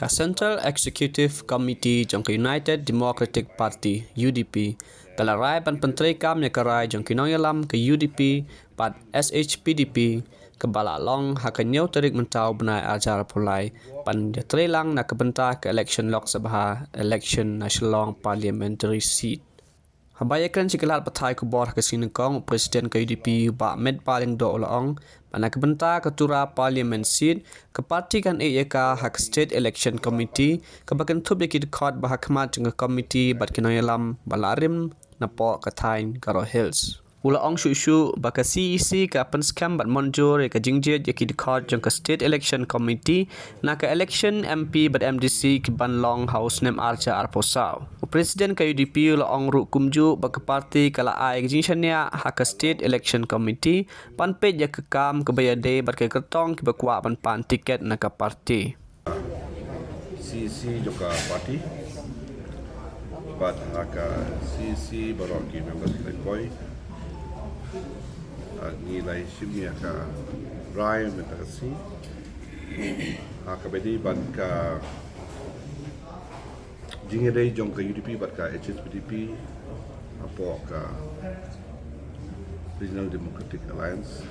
Ka Central Executive Committee จงka United Democratic Party UDP กะละรายปันปันเตรกามเนี่ยกะรายจงkiน้องยะลำka UDP ปัด SHPDP กะบาละลองหากะเหนียวตริกมันเตาบนายอาจารย์พลายปันÏatreilang nak kebenta ke Election Lok Sabha Election National Parliamentary Seat Habayakan cikelat patai kubor ke sinengkong Presiden ke UDP ba Metbah Lyngdoh olaong pana kebenta ketura Parliament Seat ke parti kan EYK hak State Election Committee ke bakan tup yakit khot ba hakmat jeng committee bat kinoyalam balarim napo katain Karo Hills Ulaong syushu baka CEC ka penskam bat monjur ka jingjet yakit khot jeng ke State Election Committee na ke Election MP bat MDC ke Banlong House Nem Archa Arposau Presiden ka UDP ulaong ru kumju baka parti kala ai jinshania hak State Election Committee panpet ya kekam ke bayade bat ke kertong ke bakwa pan tiket na ka parti CC juga parti bat haka CC baroki members lekoi nilai simia ka rai mentasi haka bedi bat ka jingedei jong ka UDP bat ka Hspdp apo ka Regional Democratic Alliance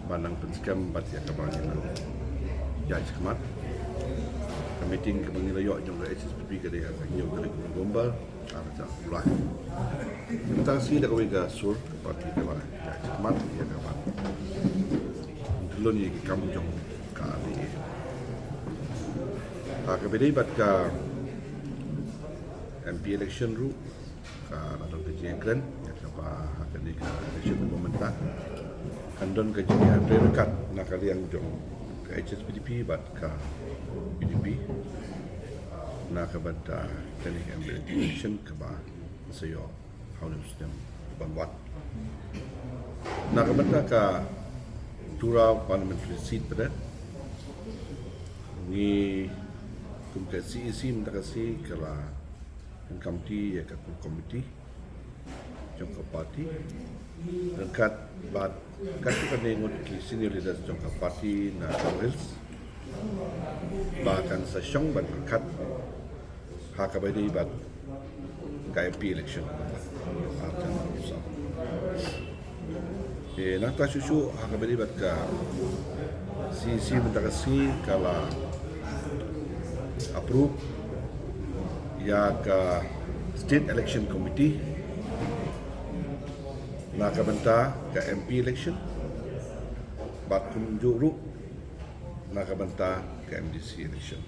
banang penskam bat ya ka bangina ya cemat ka meeting ka bangina yo jong ka Hspdp ka dia ka nyo ka gombal ada mulai mentasi da ka sur parti ka ba ya cemat ya ka ba dulun ni kamu jong ka ni ka bedi bat ka MP election ru ka atau ke jengkren ya ka ba ka ni ka election pemerintah kandon ke jengkren dekat nak kalian jong ke Hspdp bat ka UDP nak ka bat kani MP election ka ba sayo haulus dem banwat nak ka bat ka tura parliamentary seat pada ni kum ke CEC mentakasi kala committee ya ka committee jong ka parti dekat bat kat ka nengot ki senior leaders jong ka parti na Hills bahkan sa syong bat kat ha ka bai bat ka MP election nak ta susu ha ka bai bat ka CEC mentakasi kala approve ya ka State Election Committee nak benta ka MP election bat kunjuru nak benta ka MDC election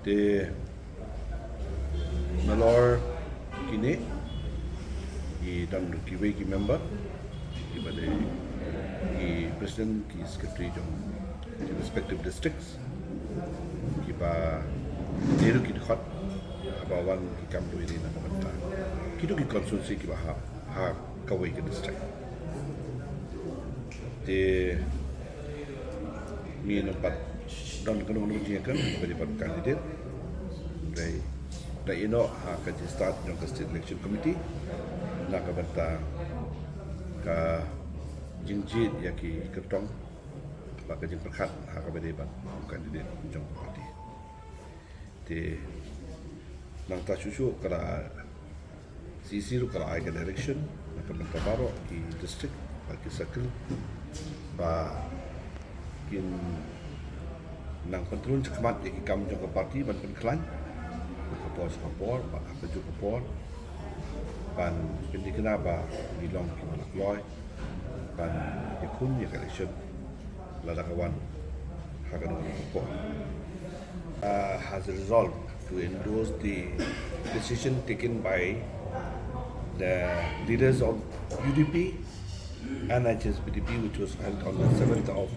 de malor kini i dan kiwe ki member ki bade ki president ki secretary jong respective districts kiba deru ki khot abawan ki kam do ini na banta kido ki consultancy ki ha kawai ki district de mi no pat don kono no ji kan bari pat candidate dai ino ha ka start no ka State Election Committee na ka banta ka jingjit ya ki kertong baka jeng perkhat ha ka bari pat candidate jong parti de nang ta susu kala CC ru kala ai direction nak banta baro ki district bagi circle ba kin nang kontrol cemat ki kam jong parti ban penklan ka pos kapor ba ka ju kapor ban pindi kena ba bilong ki malak loy ban yakun ya election lada kawan hagan kapor has resolved to endorse the decision taken by the leaders of UDP and Hspdp, which was held on the 7th of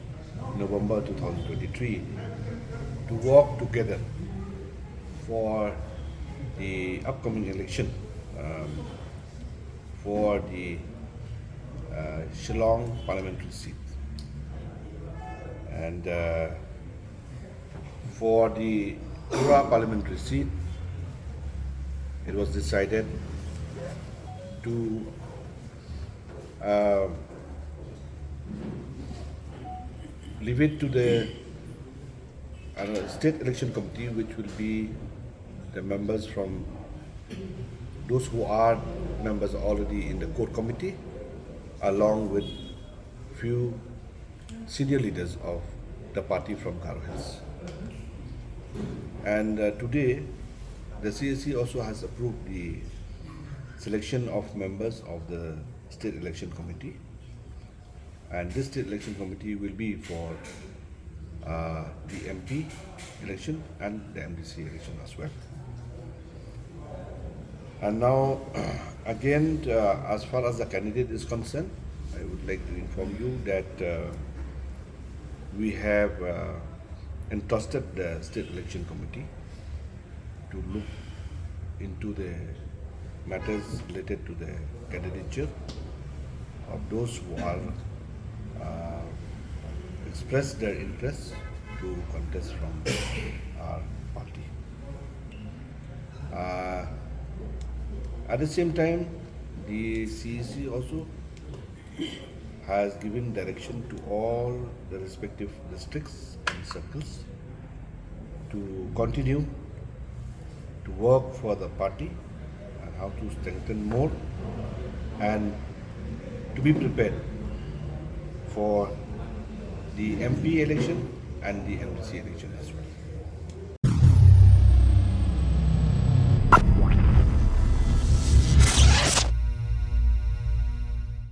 November 2023, to work together for the upcoming election for the Shillong parliamentary seat. And for the Tura parliamentary seat, it was decided to leave it to the a state election committee, which will be the members from those who are members already in the core committee, along with few senior leaders of the party from Garo Hills. And today, the CSC also has approved the selection of members of the state election committee. And this state election committee will be for the MP election and the MDC election as well. And now, again, as far as the candidate is concerned, I would like to inform you that we have entrusted the state election committee to look into the matters related to the candidature of those who are express their interest to contest from our party. At the same time, the CEC also has given direction to all the respective districts and circles to continue to work for the party and how to strengthen more and to be prepared for the MP election and the MDC election as well.